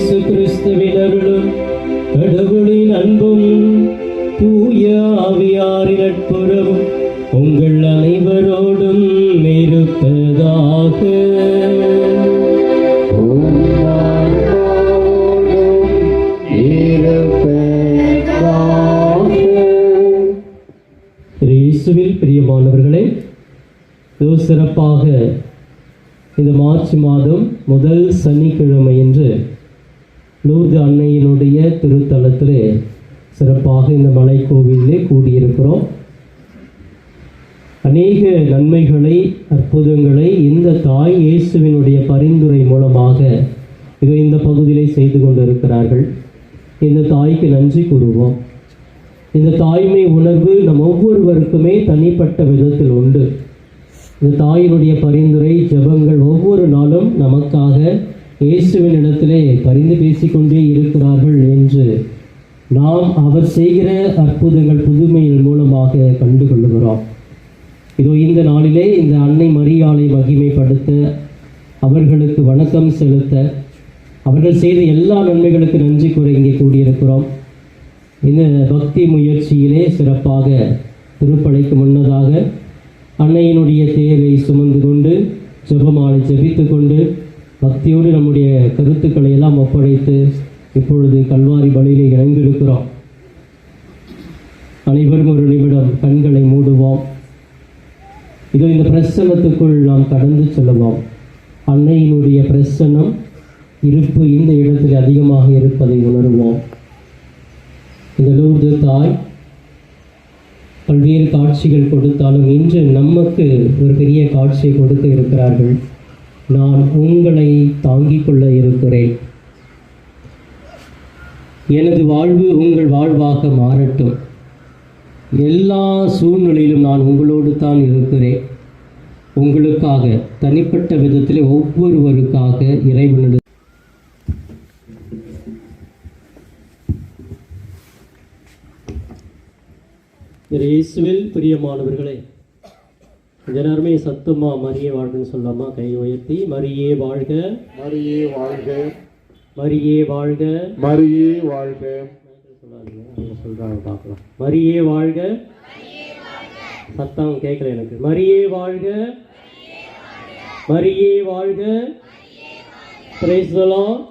இயேசு கிறிஸ்துவின் அருளும் கடவுளின் அன்பும் தூய ஆவியாரின் நட்புறவும் உங்கள் அனைவரோடும் இருப்பதாக. இயேசுவில் பிரியமானவர்களே, சிறப்பாக இந்த மார்ச் மாதம் முதல் சனிக்கிழமை என்று லூர்து அன்னையினுடைய திருத்தலத்திலே சிறப்பாக இந்த மலைக்கோவிலே கூடியிருக்கிறோம். அநேக நன்மைகளை, அற்புதங்களை இந்த தாய் இயேசுவினுடைய பரிந்துரை மூலமாக இந்த பகுதியிலே செய்து கொண்டிருக்கிறார்கள். இந்த தாய்க்கு நன்றி கூறுவோம். இந்த தாய்மை உணர்வு நம் ஒவ்வொருவருக்குமே தனிப்பட்ட விதத்தில் உண்டு. இந்த தாயினுடைய பரிந்துரை ஜெபங்கள் ஒவ்வொரு நாளும் நமக்காக இயேசுவின் இடத்திலே பரிந்து பேசிக்கொண்டே இருக்கிறார்கள் என்று நாம் அவர் செய்கிற அற்புதங்கள் புதுமையின் மூலமாக கண்டுகொள்ளுகிறோம். இந்த நாளிலே இந்த அன்னை மரியாளை மகிமைப்படுத்த, அவர்களுக்கு வணக்கம் செலுத்த, அவர்கள் செய்த எல்லா நன்மைகளுக்கு நன்றி கூற இங்கே கூடியிருக்கிறோம். இந்த பக்தி முயற்சியிலே சிறப்பாக திருப்பலைக்கு முன்னதாக அன்னையினுடைய தேரை சுமந்து கொண்டு ஜெபமாலை ஜெபித்து கொண்டு பக்தியோடு நம்முடைய கருத்துக்களை எல்லாம் ஒப்படைத்து இப்பொழுது கல்வாரி பலியிலே இறங்கியிருக்கிறோம். அனைவரும் ஒரு நிமிடம் கண்களை மூடுவோம். இந்த பிரசன்னத்துக்குள் நாம் கடந்து செல்லுவோம். அன்னையினுடைய பிரசன்னம் இருப்பு இந்த இடத்தில் அதிகமாக இருப்பதை உணர்வோம். இந்த லூர்து தாய் பல்வேறு காட்சிகள் கொடுத்தாலும் இன்று நமக்கு ஒரு பெரிய காட்சியை கொடுக்க இருக்கிறார்கள். நான் உங்களை தாங்கிக் கொள்ள இருக்கிறேன், எனது வாழ்வு உங்கள் வாழ்வாக மாறட்டும், எல்லா சூழ்நிலையிலும் நான் உங்களோடு தான் இருக்கிறேன், உங்களுக்காக தனிப்பட்ட விதத்திலே ஒவ்வொருவருக்காக இறைவனிடம் இயேசுவில் பிரியமானவர்களே, எல்லாருமே சத்தமா மரியே வாழ்கன்னு சொல்லாமா? கை உயர்த்தி மரியே வாழ்க, மரியே வாழ்க, மரியே வாழ்க, மரியே வாழ்க சொல்லாதீங்க, அவங்க சொல்றாங்க பார்க்கலாம். மரியே வாழ்க, சத்தம் கேட்கல எனக்கு. மரியே வாழ்க, மரியே வாழ்க, பிரைஸ் தி லார்ட்.